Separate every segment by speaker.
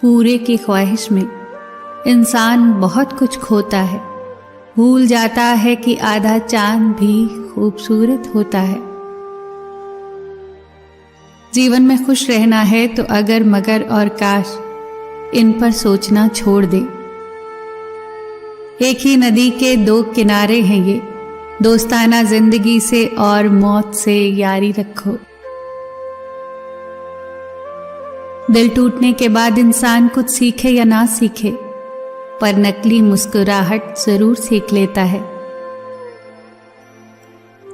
Speaker 1: पूरे की ख्वाहिश में इंसान बहुत कुछ खोता है, भूल जाता है कि आधा चांद भी खूबसूरत होता है। जीवन में खुश रहना है तो अगर मगर और काश इन पर सोचना छोड़ दे। एक ही नदी के दो किनारे हैं ये, दोस्ताना जिंदगी से और मौत से यारी रखो। दिल टूटने के बाद इंसान कुछ सीखे या ना सीखे, पर नकली मुस्कुराहट जरूर सीख लेता है।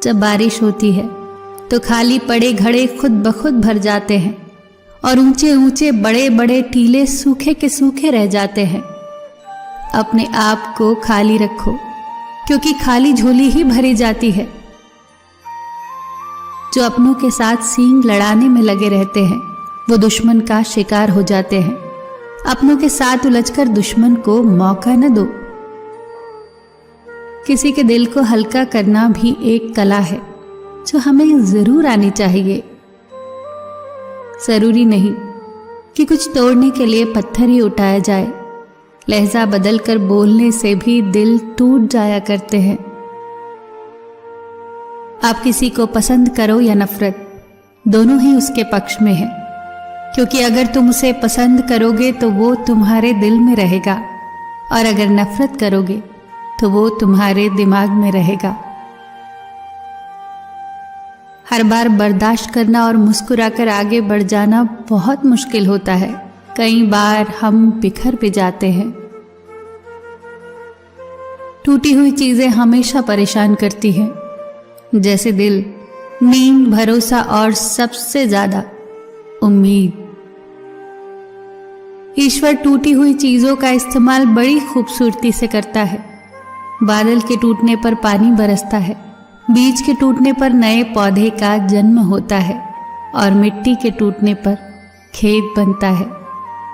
Speaker 1: जब बारिश होती है तो खाली पड़े घड़े खुद ब खुद भर जाते हैं और ऊंचे ऊंचे बड़े बड़े टीले सूखे के सूखे रह जाते हैं। अपने आप को खाली रखो, क्योंकि खाली झोली ही भरी जाती है। जो अपनों के साथ सींग लड़ाने में लगे रहते हैं वो दुश्मन का शिकार हो जाते हैं। अपनों के साथ उलझकर दुश्मन को मौका न दो। किसी के दिल को हल्का करना भी एक कला है जो हमें जरूर आनी चाहिए। जरूरी नहीं कि कुछ तोड़ने के लिए पत्थर ही उठाया जाए। लहजा बदलकर बोलने से भी दिल टूट जाया करते हैं। आप किसी को पसंद करो या नफरत, दोनों ही उसके पक्ष में है, क्योंकि अगर तुम उसे पसंद करोगे तो वो तुम्हारे दिल में रहेगा और अगर नफरत करोगे तो वो तुम्हारे दिमाग में रहेगा। हर बार बर्दाश्त करना और मुस्कुराकर आगे बढ़ जाना बहुत मुश्किल होता है। कई बार हम बिखर भी जाते हैं। टूटी हुई चीजें हमेशा परेशान करती हैं, जैसे दिल, नींद, भरोसा और सबसे ज्यादा उम्मीद। ईश्वर टूटी हुई चीजों का इस्तेमाल बड़ी खूबसूरती से करता है। बादल के टूटने पर पानी बरसता है, बीज के टूटने पर नए पौधे का जन्म होता है और मिट्टी के टूटने पर खेत बनता है।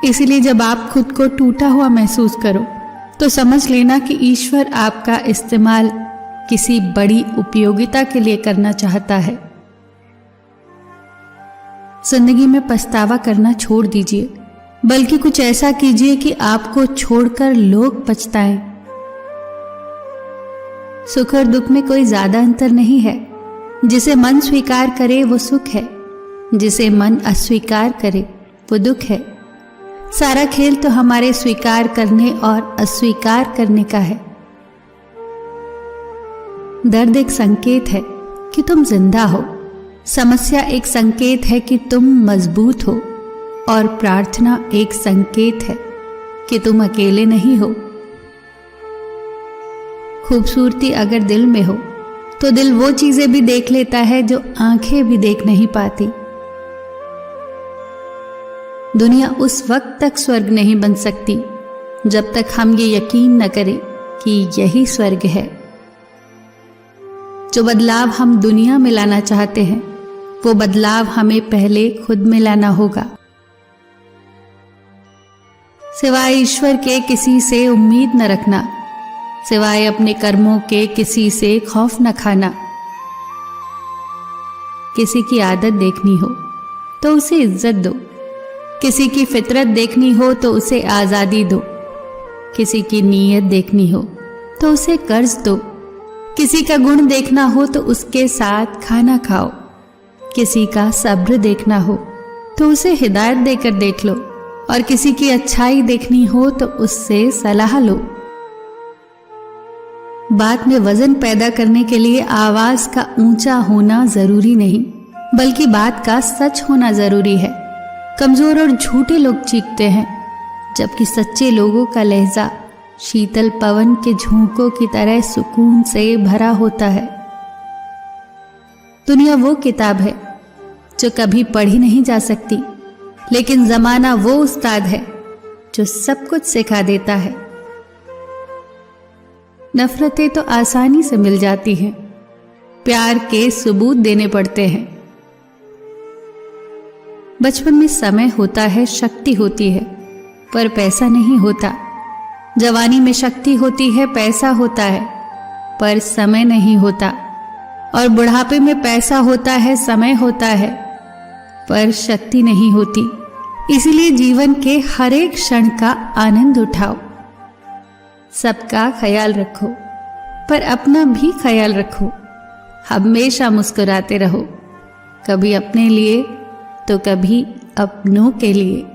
Speaker 1: इसलिए जब आप खुद को टूटा हुआ महसूस करो तो समझ लेना कि ईश्वर आपका इस्तेमाल किसी बड़ी उपयोगिता के लिए करना चाहता है। जिंदगी में पछतावा करना छोड़ दीजिए, बल्कि कुछ ऐसा कीजिए कि आपको छोड़कर लोग पछताएं। सुख और दुख में कोई ज्यादा अंतर नहीं है। जिसे मन स्वीकार करे वो सुख है, जिसे मन अस्वीकार करे वो दुख है। सारा खेल तो हमारे स्वीकार करने और अस्वीकार करने का है। दर्द एक संकेत है कि तुम जिंदा हो, समस्या एक संकेत है कि तुम मजबूत हो और प्रार्थना एक संकेत है कि तुम अकेले नहीं हो। खूबसूरती अगर दिल में हो तो दिल वो चीजें भी देख लेता है जो आंखें भी देख नहीं पाती। दुनिया उस वक्त तक स्वर्ग नहीं बन सकती जब तक हम ये यकीन न करें कि यही स्वर्ग है। जो बदलाव हम दुनिया में लाना चाहते हैं वो बदलाव हमें पहले खुद में लाना होगा। सिवाय ईश्वर के किसी से उम्मीद न रखना, सिवाय अपने कर्मों के किसी से खौफ न खाना। किसी की आदत देखनी हो तो उसे इज्जत दो, किसी की फितरत देखनी हो तो उसे आजादी दो, किसी की नीयत देखनी हो तो उसे कर्ज दो, किसी का गुण देखना हो तो उसके साथ खाना खाओ, किसी का सब्र देखना हो तो उसे हिदायत देकर देख लो और किसी की अच्छाई देखनी हो तो उससे सलाह लो। बात में वजन पैदा करने के लिए आवाज का ऊंचा होना जरूरी नहीं, बल्कि बात का सच होना जरूरी है। कमजोर और झूठे लोग चीखते हैं, जबकि सच्चे लोगों का लहजा शीतल पवन के झोंकों की तरह सुकून से भरा होता है। दुनिया वो किताब है जो कभी पढ़ी नहीं जा सकती, लेकिन जमाना वो उस्ताद है जो सब कुछ सिखा देता है। नफरतें तो आसानी से मिल जाती हैं, प्यार के सबूत देने पड़ते हैं। बचपन में समय होता है, शक्ति होती है, पर पैसा नहीं होता। जवानी में शक्ति होती है, पैसा होता है, पर समय नहीं होता। और बुढ़ापे में पैसा होता है, समय होता है, पर शक्ति नहीं होती। इसलिए जीवन के हर एक क्षण का आनंद उठाओ। सबका ख्याल रखो, पर अपना भी ख्याल रखो। हमेशा मुस्कुराते रहो, कभी अपने लिए तो कभी अपनों के लिए।